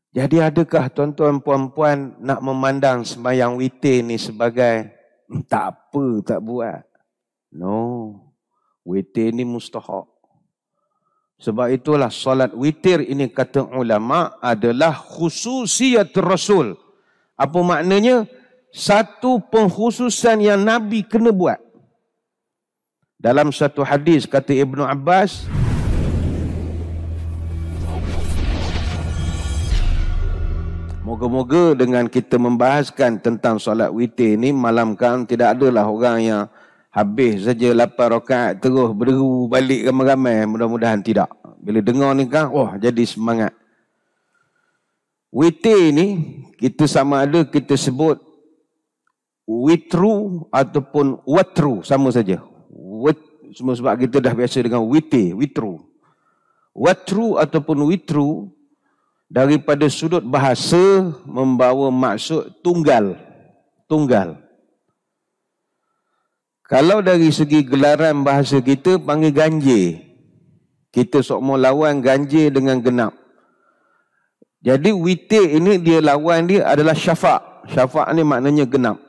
Jadi adakah tuan-tuan puan-puan nak memandang sembahyang witir ni sebagai tak apa tak buat? No. Witir ni mustahak. Sebab itulah solat witir ini kata ulama adalah khususiyat Rasul. Apa maknanya? Satu pengkhususan yang Nabi kena buat. Dalam satu hadis kata Ibnu Abbas, moga-moga dengan kita membahaskan tentang solat witir ni, malam kan tidak adalah orang yang habis saja 8 rakaat terus berderu balik ramai-ramai. Mudah-mudahan tidak. Bila dengar ni kan, wah jadi semangat. Witir ni, kita sama ada kita sebut witru ataupun watru, sama saja. Semua sebab kita dah biasa dengan witir, witru. Watru ataupun witru, daripada sudut bahasa membawa maksud tunggal. Tunggal. Kalau dari segi gelaran bahasa kita panggil ganjil. Kita semua lawan ganjil dengan genap. Jadi witir ini dia lawan dia adalah syafa'. Syafa' ni maknanya genap.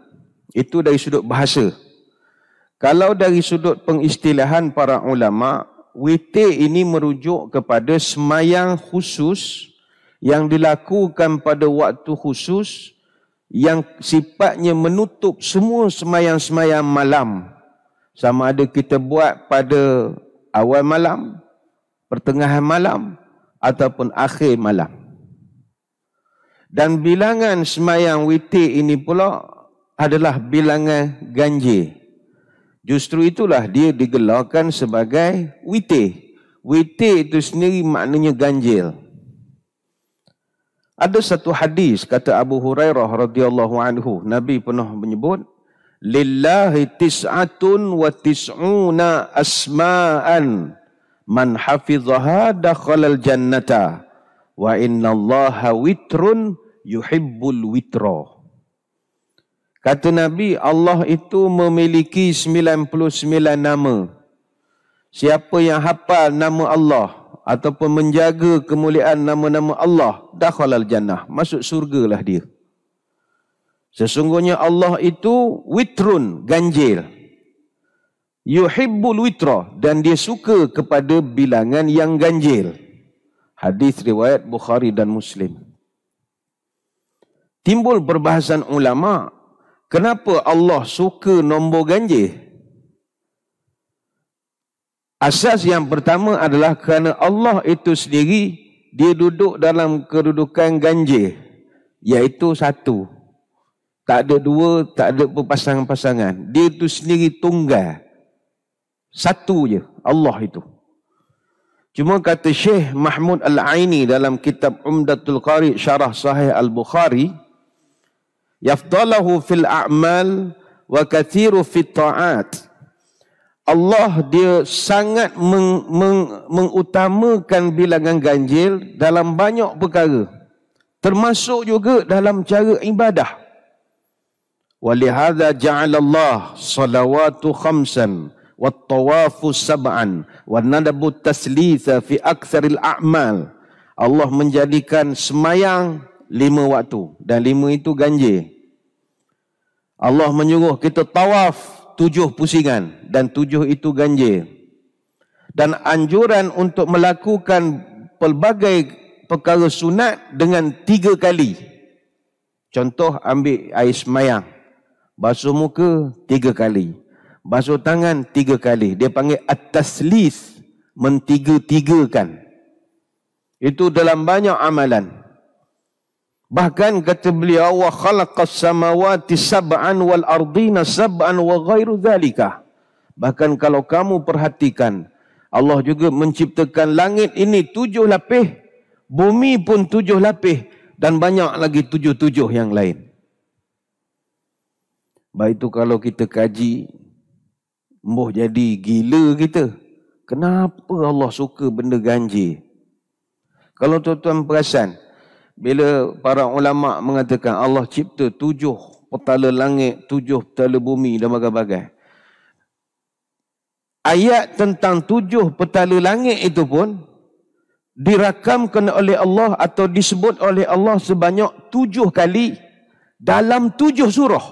Itu dari sudut bahasa. Kalau dari sudut pengistilahan para ulama, witir ini merujuk kepada semayang khusus yang dilakukan pada waktu khusus yang sifatnya menutup semua semayang-semayang malam. Sama ada kita buat pada awal malam, pertengahan malam ataupun akhir malam. Dan bilangan semayang witir ini pula adalah bilangan ganjil. Justru itulah dia digelarkan sebagai witir. Witir itu sendiri maknanya ganjil. Ada satu hadis kata Abu Hurairah radhiyallahu anhu, Nabi pernah menyebut, lillahi tis'atun wa tis'una asma'an man hafizaha dakhalal jannata wa innallaha witrun yuhibbul witra. Kata Nabi, Allah itu memiliki 99 nama. Siapa yang hafal nama Allah ataupun menjaga kemuliaan nama-nama Allah, dakhalal jannah, masuk surgalah dia. Sesungguhnya Allah itu witrun, ganjil. Yuhibbul witra, dan dia suka kepada bilangan yang ganjil. Hadis riwayat Bukhari dan Muslim. Timbul perbahasan ulama, kenapa Allah suka nombor ganjil? Asas yang pertama adalah kerana Allah itu sendiri, dia duduk dalam kedudukan ganjil, iaitu satu. Tak ada dua, tak ada berpasangan-pasangan. Dia itu sendiri tunggal. Satu je, Allah itu. Cuma kata Syekh Mahmud Al-Aini dalam kitab Umdatul Qari Syarah Sahih Al-Bukhari, yafdalahu fil a'mal wa kathiru fit ta'at. Allah dia sangat mengutamakan bilangan ganjil dalam banyak perkara. Termasuk juga dalam cara ibadah. Walihada ja'alallah salawatu khamsan wa tawafu sab'an wa nadabu taslitha fi aktsaril a'mal. Allah menjadikan semayang 5 waktu dan 5 itu ganjil. Allah menyuruh kita tawaf 7 pusingan dan 7 itu ganjil. Dan anjuran untuk melakukan pelbagai perkara sunat dengan 3 kali. Contoh ambil air semayang. Basuh muka 3 kali. Basuh tangan 3 kali. Dia panggil at-taslith, mentiga-tigakan. Itu dalam banyak amalan. Bahkan kata beliau, wa khalaqas samawati sab'an wal ardina sab'an wa ghairu dzalika. Bahkan kalau kamu perhatikan, Allah juga menciptakan langit ini 7 lapis, bumi pun 7 lapis, dan banyak lagi 7 yang lain. Baik itu kalau kita kaji, mbuh jadi gila kita. Kenapa Allah suka benda ganjil? Kalau tuan-tuan perasan, bila para ulama mengatakan Allah cipta 7 petala langit, 7 petala bumi dan bagai-bagai. Ayat tentang 7 petala langit itu pun dirakamkan oleh Allah atau disebut oleh Allah sebanyak 7 kali dalam 7 surah.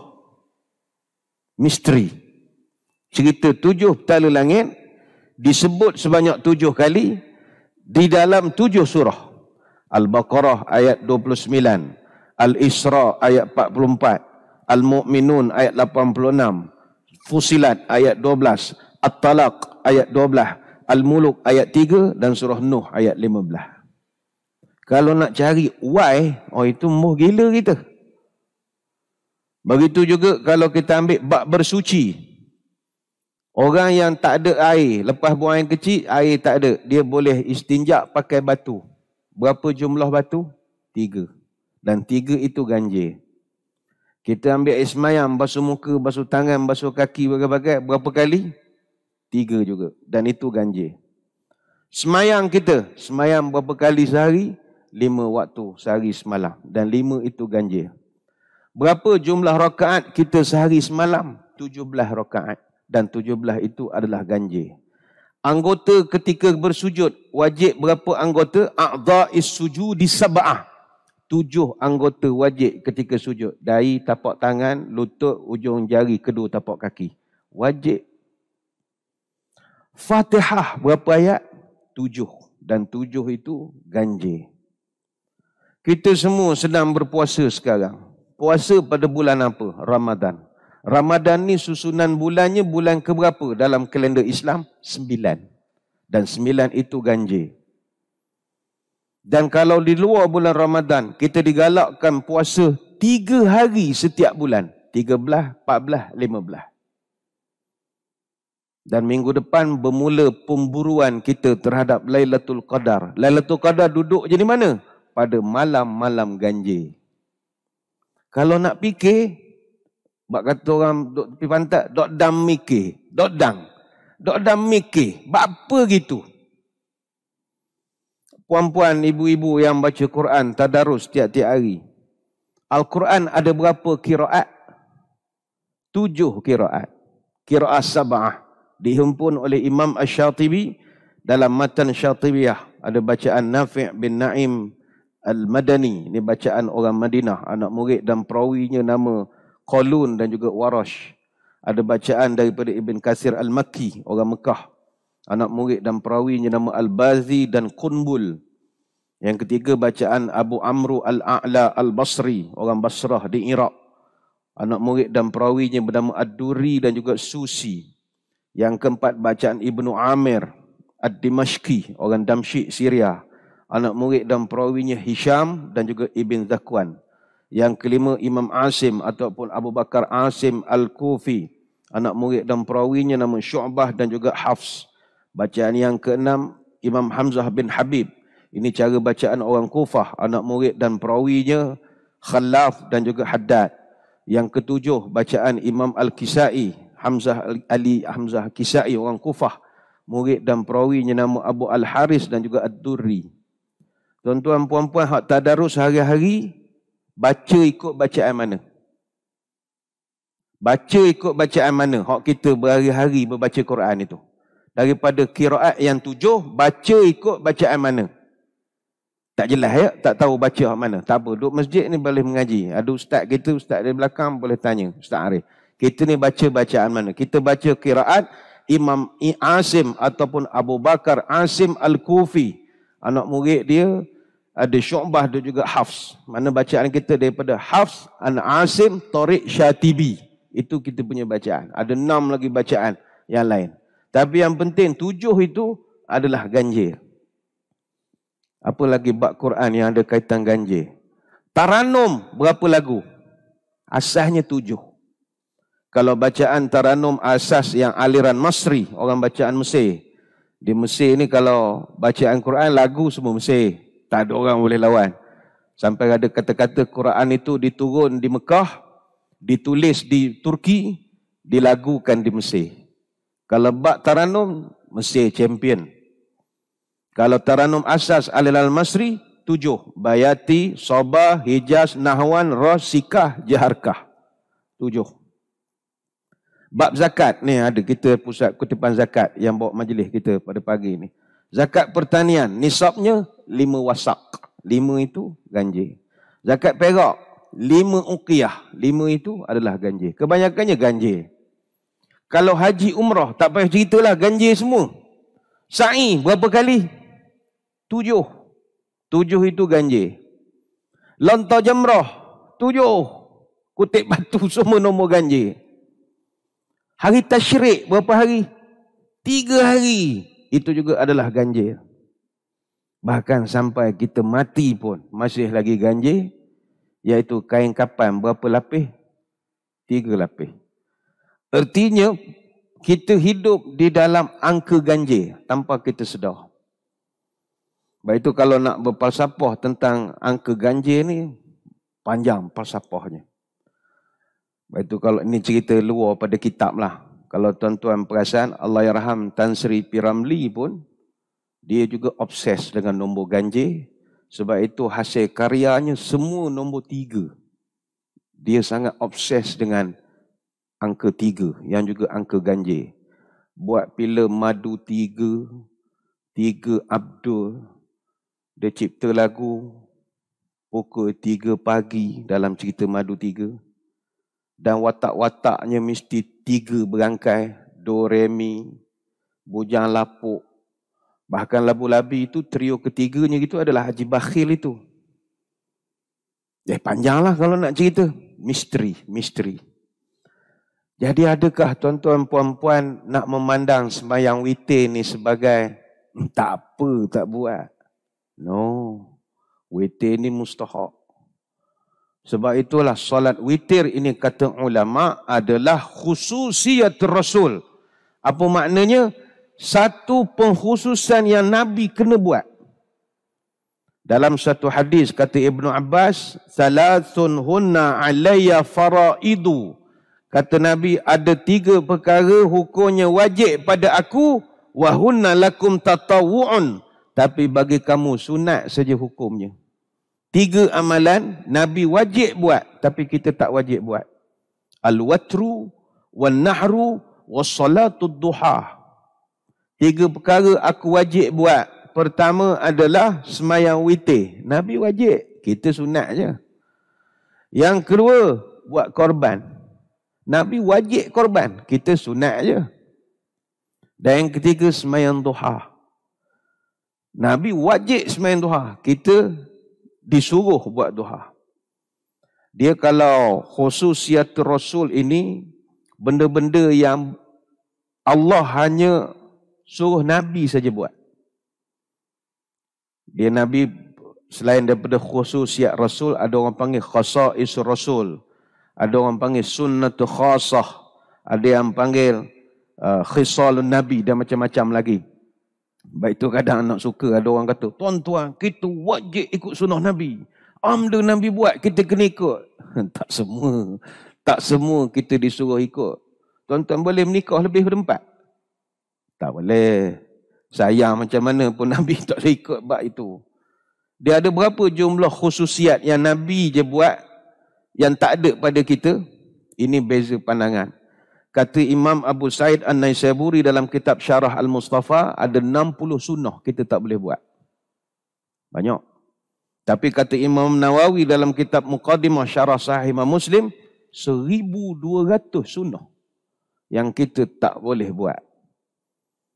Misteri. Cerita 7 petala langit disebut sebanyak 7 kali di dalam 7 surah. Al-Baqarah ayat 29, Al-Isra ayat 44, Al-Mu'minun ayat 86, Fusilat ayat 12, At-Talaq ayat 12, Al-Muluk ayat 3 dan surah Nuh ayat 15. Kalau nak cari why, itu muh gila kita. Begitu juga kalau kita ambil bab bersuci. Orang yang tak ada air, lepas buang air kecil, air tak ada, dia boleh istinja pakai batu. Berapa jumlah batu? 3. Dan 3 itu ganjil. Kita ambil air semayam, basuh muka, basuh tangan, basuh kaki, bagai-bagai. Berapa kali? 3 juga. Dan itu ganjil. Semayang kita, semayam berapa kali sehari? 5 waktu sehari semalam. Dan 5 itu ganjil. Berapa jumlah rakaat kita sehari semalam? 17 rakaat. Dan 17 itu adalah ganjil. Anggota ketika bersujud, wajib berapa anggota? A'dha'is sujudi sab'ah. 7 anggota wajib ketika sujud. Dari tapak tangan, lutut, ujung jari, kedua tapak kaki. Wajib. Fatihah berapa ayat? 7. Dan 7 itu ganjil. Kita semua sedang berpuasa sekarang. Puasa pada bulan apa? Ramadan. Ramadan ni susunan bulannya bulan keberapa dalam kalender Islam? 9. Dan 9 itu ganjil. Dan kalau di luar bulan Ramadan, kita digalakkan puasa 3 hari setiap bulan. 13, 14, 15. Dan minggu depan bermula pemburuan kita terhadap Lailatul Qadar. Lailatul Qadar duduk je di mana? Pada malam-malam ganjil. Kalau nak fikir, bak kata orang duk tepi pantat, dok dam mikir, dok dam mikir, apa gitu? Puan-puan, ibu-ibu yang baca Quran, tadarus tiap-tiap hari. Al-Quran ada berapa qiraat? 7 qiraat. Qiraat sab'ah. Dihimpun oleh Imam Asy-Syatibi dalam Matan Syatibiyah. Ada bacaan Nafi' bin Na'im Al-Madani. Ini bacaan orang Madinah. Anak murid dan perawinya nama Qalun dan juga Warash. Ada bacaan daripada Ibn Katsir Al-Makki, orang Mekah. Anak murid dan perawinya nama Al-Bazi dan Qunbul. Yang ketiga bacaan Abu Amru Al-A'la Al-Basri, orang Basrah di Iraq. Anak murid dan perawinya bernama Ad-Duri dan juga Susi. Yang keempat bacaan Ibnu Amir Ad-Dimashqi, orang Damsyik, Syria. Anak murid dan perawinya Hisham dan juga Ibn Zakwan. Yang kelima Imam Asim ataupun Abu Bakar Asim Al-Kufi. Anak murid dan perawinya nama Syu'bah dan juga Hafs. Bacaan yang keenam Imam Hamzah bin Habib. Ini cara bacaan orang Kufah. Anak murid dan perawinya Khalaf dan juga Haddad. Yang ketujuh bacaan Imam Al-Kisai. Hamzah Kisai, orang Kufah. Murid dan perawinya nama Abu Al-Haris dan juga Ad-Durri. Tuan-tuan puan-puan, hak tadarus hari-hari, baca ikut bacaan mana? Baca ikut bacaan mana? Hak kita berhari-hari membaca Quran itu. Daripada qiraat yang 7, baca ikut bacaan mana? Tak jelas ya? Tak tahu baca hak mana? Tak apa, duduk masjid ni boleh mengaji. Ada ustaz kita, ustaz di belakang boleh tanya. Ustaz Arif, kita ni baca bacaan mana? Kita baca qiraat Imam Asim ataupun Abu Bakar Asim Al-Kufi. Anak murid dia ada Syu'bah dan juga Hafs. Mana bacaan kita daripada Hafs, An-Asim, Tariq Syatibi. Itu kita punya bacaan. Ada 6 lagi bacaan yang lain. Tapi yang penting 7 itu adalah ganjil. Apa lagi bab Quran yang ada kaitan ganjil? Taranum berapa lagu? Asasnya 7. Kalau bacaan taranum asas yang aliran Masri, orang bacaan Mesir. Di Mesir ni kalau bacaan Quran lagu semua Mesir. Tak ada orang boleh lawan. Sampai ada kata-kata Quran itu diturun di Mekah, ditulis di Turki, dilagukan di Mesir. Kalau bab taranum, Mesir champion. Kalau taranum asas Alil Masri, 7. Bayati, Sabah, Hijaz, Nahwan, Ros, Sikah, Jaharkah. 7. Bab zakat, ni ada kita pusat kutipan zakat yang bawa majlis kita pada pagi ni. Zakat pertanian, nisabnya 5 wasak. 5 itu ganjil. Zakat perak, 5 uqiyah. 5 itu adalah ganjil. Kebanyakannya ganjil. Kalau haji umrah, tak payah ceritalah, ganjil semua. Sa'i berapa kali? 7. 7 itu ganjil. Lontar jamrah, 7. Kutip batu semua nombor ganjil. Hari tasyrik berapa hari? 3 hari. Itu juga adalah ganjil. Bahkan sampai kita mati pun masih lagi ganjil. Iaitu kain kapan berapa lapis? 3 lapis. Artinya kita hidup di dalam angka ganjil tanpa kita sedar. Baik itu kalau nak berfalsafah tentang angka ganjil ni, panjang falsafahnya. Baik itu kalau ini cerita luar pada kitab lah. Kalau tuan-tuan perasan, Allahyarham Tan Sri P. Ramlee pun, dia juga obses dengan nombor ganjil. Sebab itu hasil karyanya semua nombor 3. Dia sangat obses dengan angka 3 yang juga angka ganjil. Buat filem Madu 3, 3 Abdul. Dia cipta lagu pukul 3 pagi dalam cerita Madu 3. Dan watak-wataknya mesti 3 berangkai. Do, re, mi, bujang lapuk. Bahkan labu-labi itu trio ketiganya itu adalah Haji Bakhil itu. Panjanglah kalau nak cerita. Misteri. Jadi adakah tuan-tuan puan-puan nak memandang sembahyang witir ni sebagai tak apa, tak buat? No. Witir ni mustahak. Sebab itulah solat witir ini kata ulama adalah khususiyat Rasul. Apa maknanya? Satu pengkhususan yang Nabi kena buat. Dalam satu hadis kata Ibnu Abbas, "Salasun hunna alayya faraidu." Kata Nabi, ada 3 perkara hukumnya wajib pada aku, wa hunna lakum tatawu'un. Tapi bagi kamu sunat saja hukumnya. 3 amalan Nabi wajib buat, tapi kita tak wajib buat. Al-watru, wal-nahru, was-salatud duha. 3 perkara aku wajib buat. Pertama adalah sembahyang witir. Nabi wajib, kita sunat je. Yang kedua, buat korban. Nabi wajib korban, kita sunat je. Dan yang ketiga, sembahyang duha. Nabi wajib sembahyang duha, kita disuruh buat duha. Dia kalau khususiyat Rasul ini, benda-benda yang Allah hanya suruh Nabi saja buat. Dia Nabi, selain daripada khususiyat Rasul, ada orang panggil khasa'is Rasul. Ada orang panggil sunnatul khasah. Ada yang panggil khisalun Nabi dan macam-macam lagi. Baik itu kadang anak suka, ada orang kata, tuan-tuan, kita wajib ikut sunnah Nabi. Amda Nabi buat, kita kena ikut. Tak semua. Tak semua kita disuruh ikut. Tuan-tuan boleh menikah lebih berempat? Tak boleh. Sayang macam mana pun Nabi tak boleh ikut bab itu. Dia ada berapa jumlah khususiat yang Nabi je buat, yang tak ada pada kita? Ini beza pandangan. Kata Imam Abu Sa'id An-Naisaburi dalam kitab Syarah Al-Mustafa, ada 60 sunnah kita tak boleh buat. Banyak. Tapi kata Imam Nawawi dalam kitab Muqaddimah Syarah Sahih Imam Muslim, 1,200 sunnah yang kita tak boleh buat.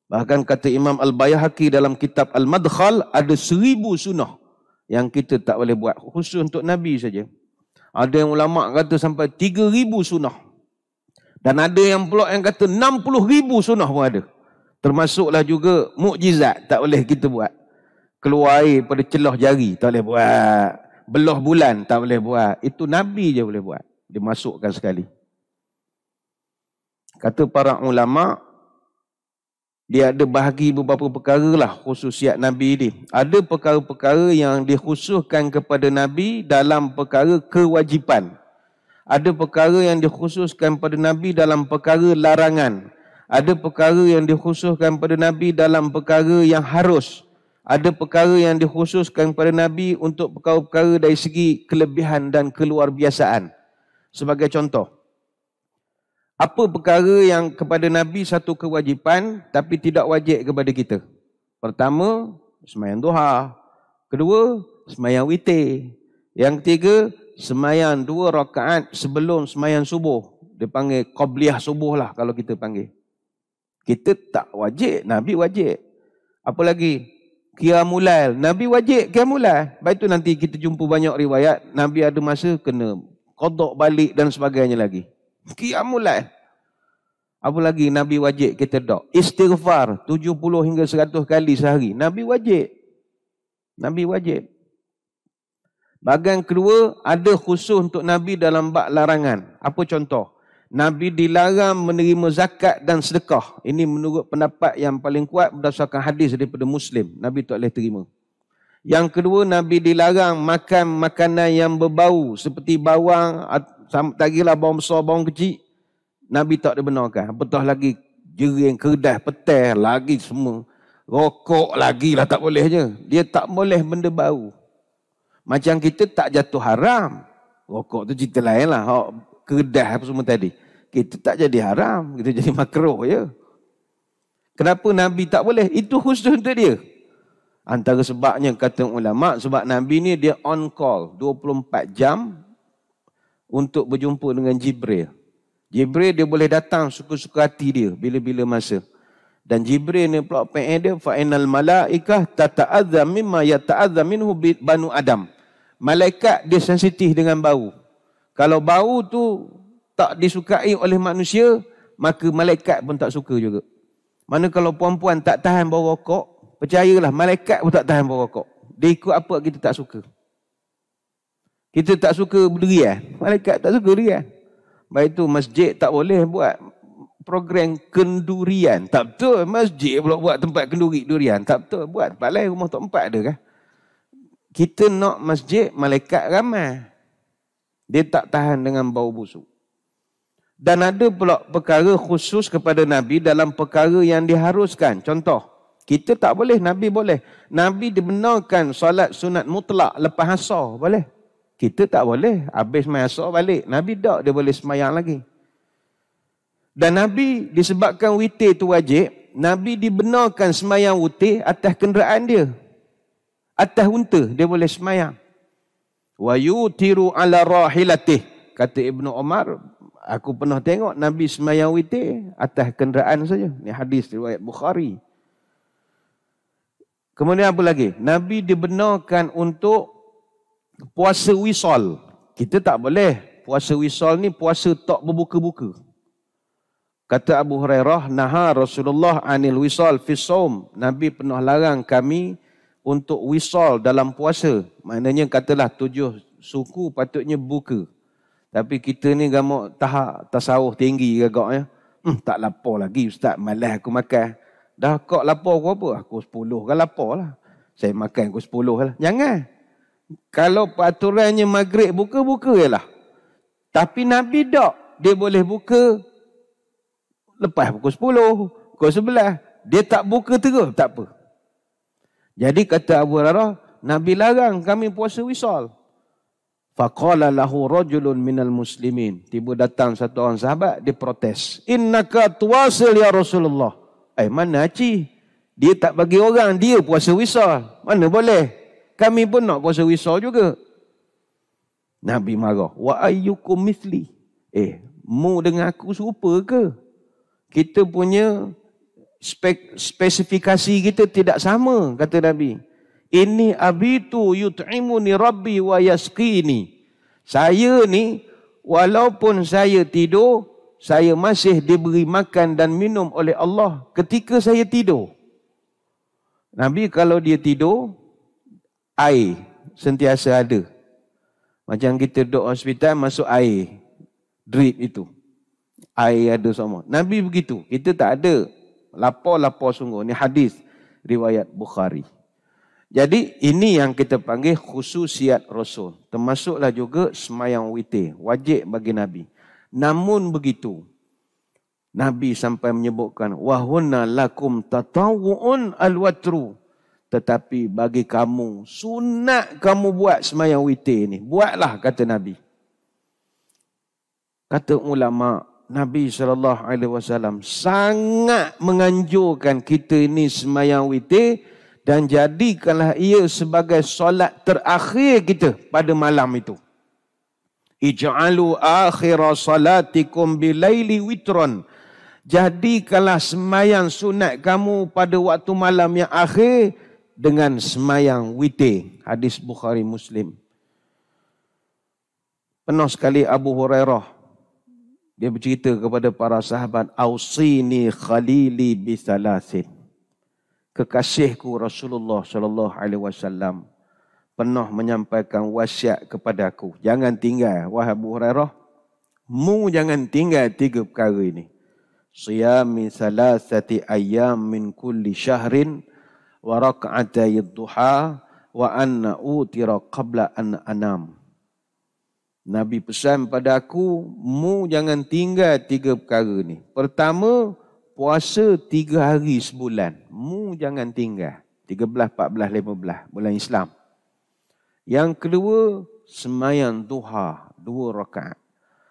Bahkan kata Imam Al-Bayhaqi dalam kitab Al-Madkhal, ada 1,000 sunnah yang kita tak boleh buat. Khusus untuk Nabi saja. Ada yang ulama' kata sampai 3,000 sunnah. Dan ada yang pula yang kata 60,000 sunnah pun ada. Termasuklah juga mukjizat tak boleh kita buat. Keluar air pada celah jari tak boleh buat. Belah bulan tak boleh buat. Itu Nabi je boleh buat. Dia masukkan sekali. Kata para ulama', dia ada bahagi beberapa perkara lah khususiat Nabi ni. Ada perkara-perkara yang dikhususkan kepada Nabi dalam perkara kewajipan. Ada perkara yang dikhususkan pada Nabi dalam perkara larangan. Ada perkara yang dikhususkan pada Nabi dalam perkara yang harus. Ada perkara yang dikhususkan pada Nabi untuk perkara-perkara dari segi kelebihan dan keluarbiasaan. Sebagai contoh, apa perkara yang kepada Nabi satu kewajipan tapi tidak wajib kepada kita? Pertama, sembahyang duha. Kedua, sembahyang witir. Yang ketiga, sembahyang 2 rakaat sebelum sembahyang subuh. Dia panggil qabliyah subuh lah kalau kita panggil. Kita tak wajib, Nabi wajib. Apa lagi? Qiyamul Lail. Nabi wajib Qiyamul Lail. Baik tu nanti kita jumpa banyak riwayat, Nabi ada masa kena qada balik dan sebagainya lagi. Qiyamul Lail. Apa lagi Nabi wajib kita dok? Istighfar 70 hingga 100 kali sehari. Nabi wajib. Nabi wajib. Bahagian kedua, ada khusus untuk Nabi dalam bab larangan. Apa contoh? Nabi dilarang menerima zakat dan sedekah. Ini menurut pendapat yang paling kuat berdasarkan hadis daripada Muslim. Nabi tak boleh terima. Yang kedua, Nabi dilarang makan makanan yang berbau seperti bawang, tak kira bawang besar, bawang kecil. Nabi tak dibenarkan. Apatah lagi jering, kedas, petai, lagi semua. Rokok lagi lah tak boleh je. Dia tak boleh benda bau. Macam kita tak jatuh haram. Rokok tu cerita lain lah. Kedas apa semua tadi. Kita tak jadi haram. Kita jadi makruh je. Kenapa Nabi tak boleh? Itu khusus untuk dia. Antara sebabnya kata ulama, sebab Nabi ni dia on call 24 jam untuk berjumpa dengan Jibril. Jibril dia boleh datang suka-suka hati dia bila-bila masa. Dan Jibril ni pula PN dia fa'inal malaikah tata'adza mimma yata'adza minhu banu Adam. Malaikat dia sensitif dengan bau. Kalau bau tu tak disukai oleh manusia, maka malaikat pun tak suka juga. Mana kalau perempuan tak tahan bau rokok, percayalah malaikat pun tak tahan bau rokok. Dia ikut apa kita tak suka. Kita tak suka berdurian, malaikat tak suka durian. Baik itu masjid tak boleh buat program kendurian. Tak betul. Masjid pula buat tempat kenduri durian. Tak betul. Buat tempat lain, rumah tok 4 ada kah? Kita nak masjid, malaikat ramai. Dia tak tahan dengan bau busuk. Dan ada pula perkara khusus kepada Nabi dalam perkara yang diharuskan. Contoh, kita tak boleh, Nabi boleh. Nabi dibenarkan solat sunat mutlak lepas asar, boleh. Kita tak boleh. Habis main asar balik. Nabi tak, dia boleh semayang lagi. Dan Nabi disebabkan witir itu wajib, Nabi dibenarkan semayang witir atas kenderaan dia. Atas unta, dia boleh semayang. Wa yutiru ala rahilatih. Kata Ibnu Umar, aku pernah tengok Nabi semayang witir atas kenderaan saja. Ini hadis riwayat Bukhari. Kemudian apa lagi? Nabi dibenarkan untuk puasa wisal. Kita tak boleh. Puasa wisal ni puasa tak berbuka-buka. Kata Abu Hurairah, naha Rasulullah anil wisal fi saum. Nabi pernah larang kami untuk wisal dalam puasa. Maknanya katalah 7 suku patutnya buka. Tapi kita ni gamak tahap tasawuf tinggi gagaknya. Tak lapar lagi ustaz, malas aku makan. Dah kau lapar aku apa? Aku 10 kan lapar lah. Saya makan aku 10 lah. Jangan. Kalau peraturannya maghrib buka je lah. Tapi Nabi tak. Dia boleh buka lepas pukul 10, pukul 11. Dia tak buka terus, tak apa. Jadi kata Abu Hurairah, Nabi larang kami puasa wisal. Faqala lahu rajulun minal muslimin. Tiba datang satu orang sahabat, dia protes. Innaka tuwasil ya Rasulullah. Mana Haji? Dia tak bagi orang, dia puasa wisal. Mana boleh? Kami pun nak puasa wisal juga. Nabi marah. Wa ayyukum mithli. Mu dengan aku serupa ke? Kita punya spesifikasi kita tidak sama, kata Nabi. Ini abitu yut'imuni rabbi wa yasqini. Saya ni, walaupun saya tidur, saya masih diberi makan dan minum oleh Allah ketika saya tidur. Nabi kalau dia tidur, air sentiasa ada. Macam kita duduk hospital, masuk air. Drip itu. Air ada semua. Nabi begitu. Kita tak ada. Lapar-lapar sungguh. Ini hadis riwayat Bukhari. Jadi ini yang kita panggil khususiat Rasul. Termasuklah juga semayang witir. Wajib bagi Nabi. Namun begitu, Nabi sampai menyebutkan, wahunna lakum tatawu'un al-watru. Tetapi bagi kamu, sunat kamu buat semayang witir ni. Buatlah, kata Nabi. Kata ulama, Nabi SAW sangat menganjurkan kita ini sembahyang witir dan jadikanlah ia sebagai solat terakhir kita pada malam itu. Ij'alu akhira salatikum bilaili witron. Jadikanlah sembahyang sunat kamu pada waktu malam yang akhir dengan sembahyang witir. Hadis Bukhari Muslim. Pernah sekali Abu Hurairah dia bercerita kepada para sahabat, "Ausini khalili bi thalathin." Kekasihku Rasulullah sallallahu alaihi wasallam pernah menyampaikan wasiat kepadaku, jangan tinggal wahai Abu Hurairah, mu jangan tinggal 3 perkara ini. Siyami thalathati ayyam min kulli syahrin wa rak'atay duha wa anna utira qabla an anam. Nabi pesan pada aku, mu jangan tinggal 3 perkara ni. Pertama, puasa 3 hari sebulan. Mu jangan tinggal. 13, 14, 15 bulan Islam. Yang kedua, sembahyang duha 2 rakaat.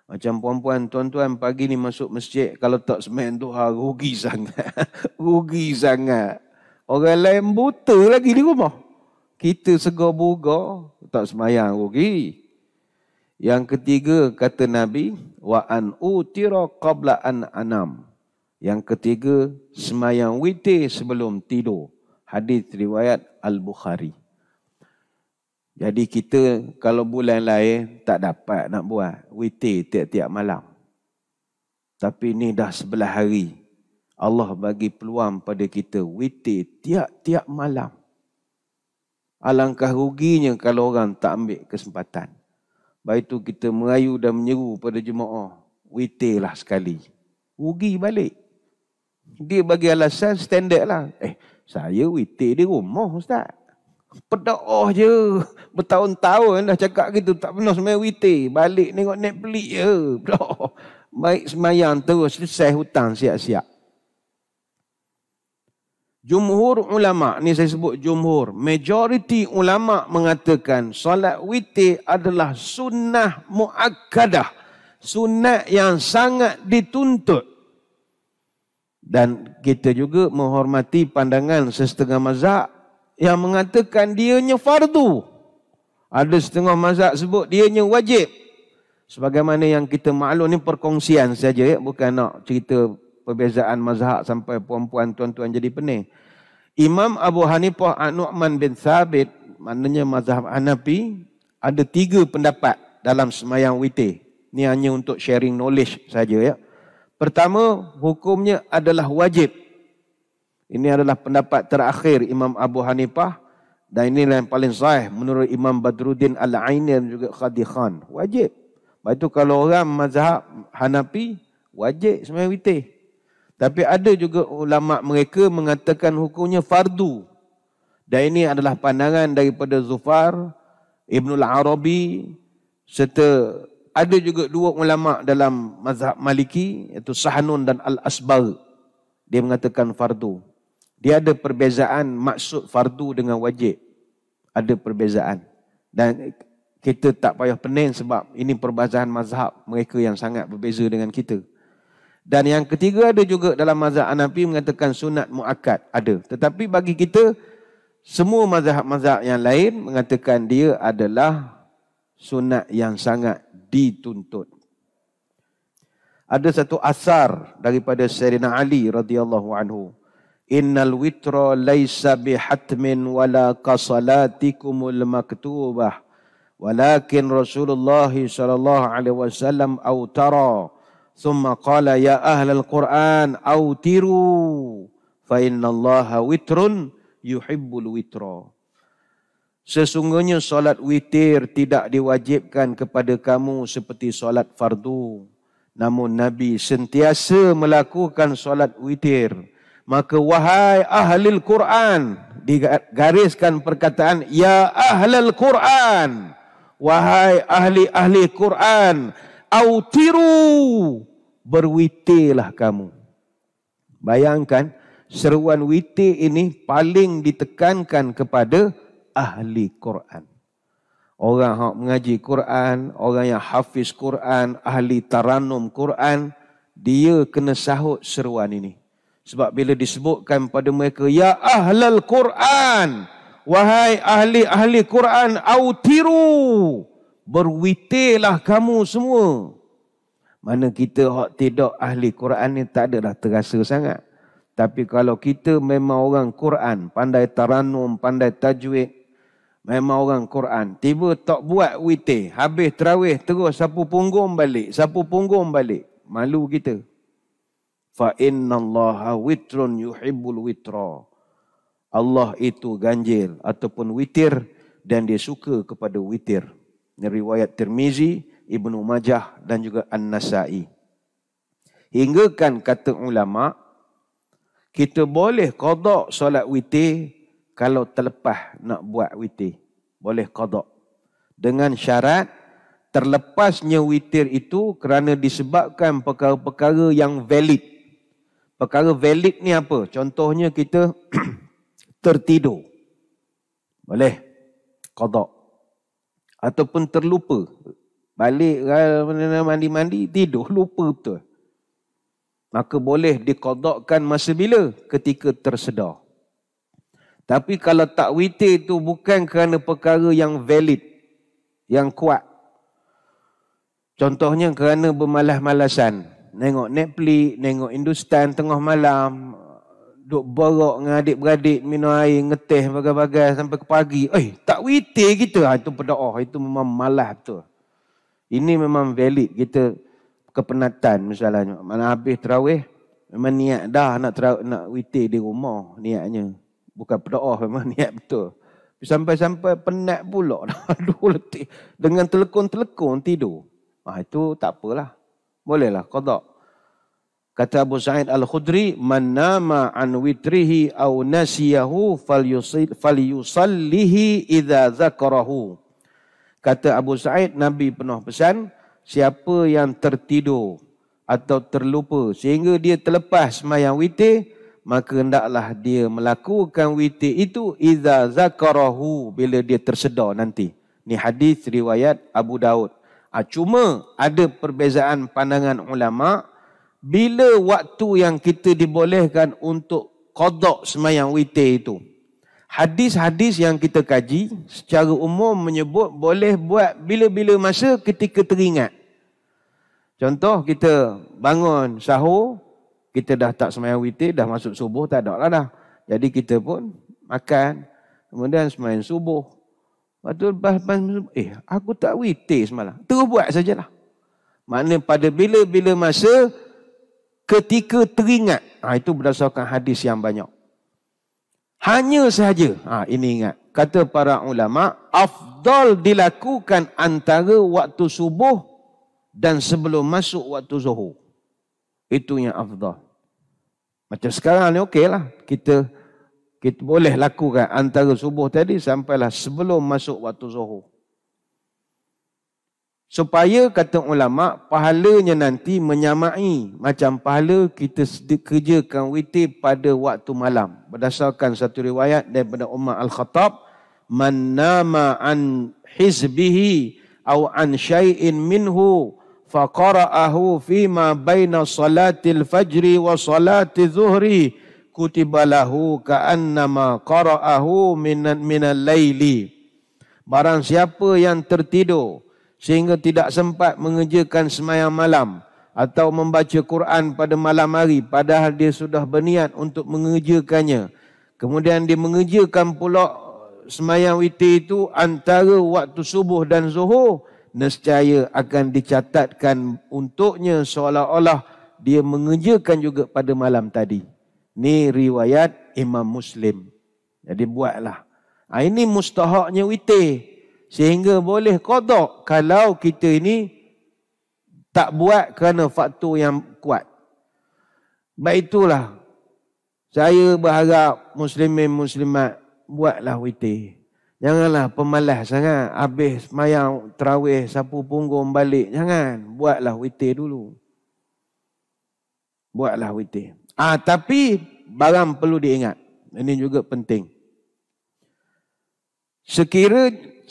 Macam puan-puan, tuan-tuan pagi ni masuk masjid, kalau tak sembahyang duha, rugi sangat. Rugi sangat. Orang lain buta lagi di rumah. Kita segar-bugar, tak sembahyang, rugi. Yang ketiga kata Nabi, wa an utira qabla an anam. Yang ketiga, sembahyang witir sebelum tidur. Hadis riwayat Al-Bukhari. Jadi kita kalau bulan lain tak dapat nak buat witir tiap-tiap malam. Tapi ni dah 11 hari. Allah bagi peluang pada kita witir tiap-tiap malam. Alangkah ruginya kalau orang tak ambil kesempatan. Baik itu kita merayu dan menyeru pada jemaah, witirlah sekali. Rugi balik. Dia bagi alasan standard lah. Saya witir di rumah Ustaz. Pedaoh je. Bertahun-tahun dah cakap gitu, tak pernah sembahyang witir. Balik tengok Netflix je. Baik sembahyang terus, selesai hutang siap-siap. Jumhur ulama, ni saya sebut jumhur, majoriti ulama mengatakan solat witir adalah sunnah muakkadah, sunat yang sangat dituntut. Dan kita juga menghormati pandangan sesetengah mazhab yang mengatakan dianya fardu. Ada setengah mazhab sebut dianya wajib. Sebagaimana yang kita maklum ni perkongsian saja, ya, bukan nak cerita perbezaan mazhab sampai puan-puan tuan-tuan jadi pening. Imam Abu Hanifah An-Nu'man bin Thabit, maknanya mazhab Hanafi, ada 3 pendapat dalam sembahyang witir. Ini hanya untuk sharing knowledge saja, ya. Pertama, hukumnya adalah wajib. Ini adalah pendapat terakhir Imam Abu Hanifah dan inilah yang paling sahih menurut Imam Badruddin Al-Aini dan juga Khadi Khan. Wajib. Lepas itu kalau orang mazhab Hanafi, wajib sembahyang witir. Tapi ada juga ulama mereka mengatakan hukumnya fardu. Dan ini adalah pandangan daripada Zufar, Ibnul Arabi, serta ada juga 2 ulama dalam mazhab Maliki, iaitu Sahnun dan Al-Asbar. Dia mengatakan fardu. Dia ada perbezaan maksud fardu dengan wajib. Ada perbezaan. Dan kita tak payah pening sebab ini perbezaan mazhab mereka yang sangat berbeza dengan kita. Dan yang ketiga ada juga dalam mazhab Hanafi mengatakan sunat muakkad. Ada. Tetapi bagi kita, semua mazhab-mazhab yang lain mengatakan dia adalah sunat yang sangat dituntut. Ada satu asar daripada Sayyidina Ali radhiyallahu anhu. Innal witra laisa bihatmin wala qasalatikumul maktubah. Walakin Rasulullah sallallahu alaihi wasallam autara. ثم قال يا أهل القرآن أوتروا فإن الله وتر يحب الوتر. Sesungguhnya solat witir tidak diwajibkan kepada kamu seperti solat fardu. Namun Nabi sentiasa melakukan solat witir. Maka wahai ahli Al-Quran, digariskan perkataan ya ahlal Quran, wahai ahli Quran, autiru, berwitirlah kamu. Bayangkan, seruan witir ini paling ditekankan kepada ahli Quran. Orang yang mengaji Quran, orang yang hafiz Quran, ahli taranum Quran, dia kena sahut seruan ini. Sebab bila disebutkan pada mereka, ya ahlal Quran, wahai ahli-ahli Quran, autiru, berwitirlah kamu semua. Mana kita hak tidak ahli Quran ni tak ada dah terasa sangat. Tapi kalau kita memang orang Quran, pandai taranum, pandai tajwid, memang orang Quran, tiba tak buat witir, habis tarawih terus sapu punggung balik, malu kita. Fa innallaha witrun yuhibbul witra. Allah itu ganjil ataupun witir dan dia suka kepada witir. Ini riwayat Tirmizi, Ibnu Majah dan juga An-Nasa'i. Hingga kan kata ulama, kita boleh qada solat witir kalau terlepas nak buat witir. Boleh qada. Dengan syarat terlepasnya witir itu kerana disebabkan perkara-perkara yang valid. Perkara valid ni apa? Contohnya kita tertidur. Boleh qada. Ataupun terlupa. Balik mandi-mandi, tidur, lupa betul. Maka boleh diqadakkan masa bila? Ketika tersedar. Tapi kalau tak witir itu bukan kerana perkara yang valid, yang kuat. Contohnya kerana bermalas-malasan. Nengok Netflix, nengok Hindustan tengah malam, duk borok dengan adik-beradik, minum air, ngeteh bagai-bagai sampai ke pagi. Tak witir kita. Itu berdoa. Itu memang malas betul. Ini memang valid. Kita kepenatan misalnya. Mana habis terawih, memang niat dah nak witir di rumah niatnya. Bukan berdoa, memang niat betul. Sampai-sampai penat pula. Aduh letih. Dengan telekon-telekon tidur. Itu tak apalah. Bolehlah qada. Kata Abu Sa'id Al-Khudri, man nama an witrihi aw nasiyahu falyusallihi idza zakarahu. Kata Abu Sa'id, Nabi pernah pesan, siapa yang tertidur atau terlupa sehingga dia terlepas sembahyang witir, maka hendaklah dia melakukan witir itu idza zakarahu, bila dia tersedar nanti. Ni hadis riwayat Abu Daud. Cuma ada perbezaan pandangan ulama bila waktu yang kita dibolehkan untuk qada sembahyang witir itu. Hadis-hadis yang kita kaji secara umum menyebut boleh buat bila-bila masa ketika teringat. Contoh kita bangun sahur, kita dah tak sembahyang witir, dah masuk subuh, tak ada lah dah. Jadi kita pun makan, kemudian sembahyang subuh. Lepas aku tak witir semalam. Terus buat sajalah. Maknanya pada bila-bila masa ketika teringat. Itu berdasarkan hadis yang banyak. Hanya sahaja. Ini ingat. Kata para ulama, afdal dilakukan antara waktu subuh dan sebelum masuk waktu zuhur. Itu yang afdal. Macam sekarang ni okeylah. Kita boleh lakukan antara subuh tadi sampailah sebelum masuk waktu zuhur. Supaya kata ulama, pahalanya nanti menyamai macam pahala kita kerjakan witir pada waktu malam. Berdasarkan satu riwayat daripada Umar Al-Khattab, man nama an hizbihi aw an syai'in minhu faqara'ahu fima baina salatil fajri wa salati zuhri kutiba lahu ka'annama qara'ahu minal laili. Barang siapa yang tertidur sehingga tidak sempat mengerjakan sembahyang malam atau membaca Quran pada malam hari padahal dia sudah berniat untuk mengerjakannya, kemudian dia mengerjakan pula sembahyang witir itu antara waktu subuh dan zuhur, nescaya akan dicatatkan untuknya seolah-olah dia mengerjakan juga pada malam tadi. Ni riwayat Imam Muslim. Jadi buatlah. Ini mustahaknya witir. Sehingga boleh qada kalau kita ini tak buat kerana faktor yang kuat. Baik itulah. Saya berharap muslimin muslimat buatlah witir. Janganlah pemalas sangat. Habis sembahyang tarawih sapu punggung balik. Jangan. Buatlah witir dulu. Buatlah witir. Tapi barang perlu diingat. Ini juga penting.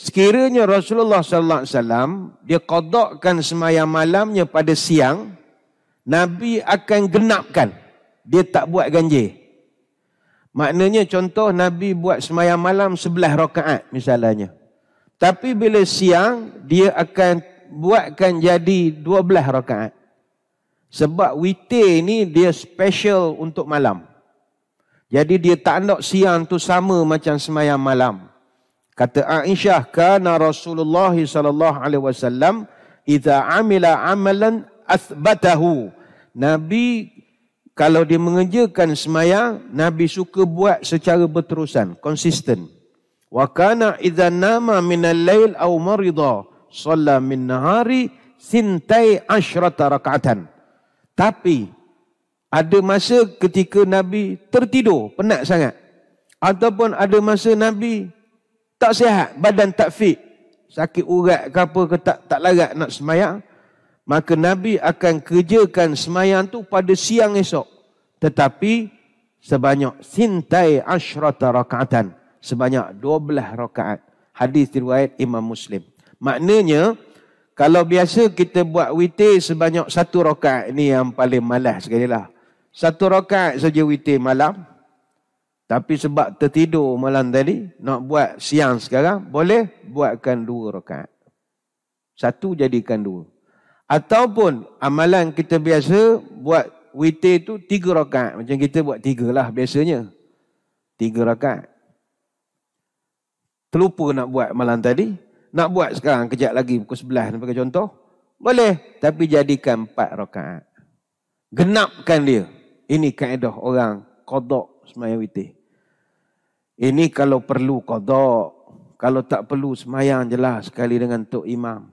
Sekiranya Rasulullah sallallahu alaihi wasallam dia qadakkan sembahyang malamnya pada siang, Nabi akan genapkan. Dia tak buat ganjil. Maknanya contoh Nabi buat sembahyang malam 11 rakaat misalnya. Tapi bila siang, dia akan buatkan jadi 12 rakaat. Sebab witir ni dia special untuk malam. Jadi dia tak nak siang tu sama macam sembahyang malam. Kata Aisyah, kana Rasulullah sallallahu alaihi wasallam idza amila amalan athbatahu. Nabi kalau dia mengerjakan sembahyang, Nabi suka buat secara berterusan, konsisten. Wa kana idza nama min al-lail aw marida shalla min nahari sintai asyrata raka'atan. Tapi ada masa ketika Nabi tertidur, penat sangat. Ataupun ada masa Nabi tak sihat, badan tak fit, sakit urat ke apa ke tak larat nak sembahyang. Maka Nabi akan kerjakan sembahyang tu pada siang esok. Tetapi sebanyak sintai asyrata raka'atan. Sebanyak 12 rakaat. Hadis riwayat Imam Muslim. Maknanya, kalau biasa kita buat witir sebanyak 1 rakaat. Ini yang paling malas sekali lah. 1 rakaat saja witir malam. Tapi sebab tertidur malam tadi, nak buat siang sekarang, boleh buatkan 2 rakaat. 1 jadikan 2. Ataupun amalan kita biasa buat witir tu 3 rakaat. Macam kita buat 3 lah biasanya. 3 rakaat. Terlupa nak buat malam tadi. Nak buat sekarang kejap lagi pukul 11 sebagai contoh. Boleh. Tapi jadikan 4 rakaat. Genapkan dia. Ini kaedah orang qadha sembahyang witir. Ini kalau perlu qadha. Kalau tak perlu sembahyang je lah sekali dengan Tok Imam.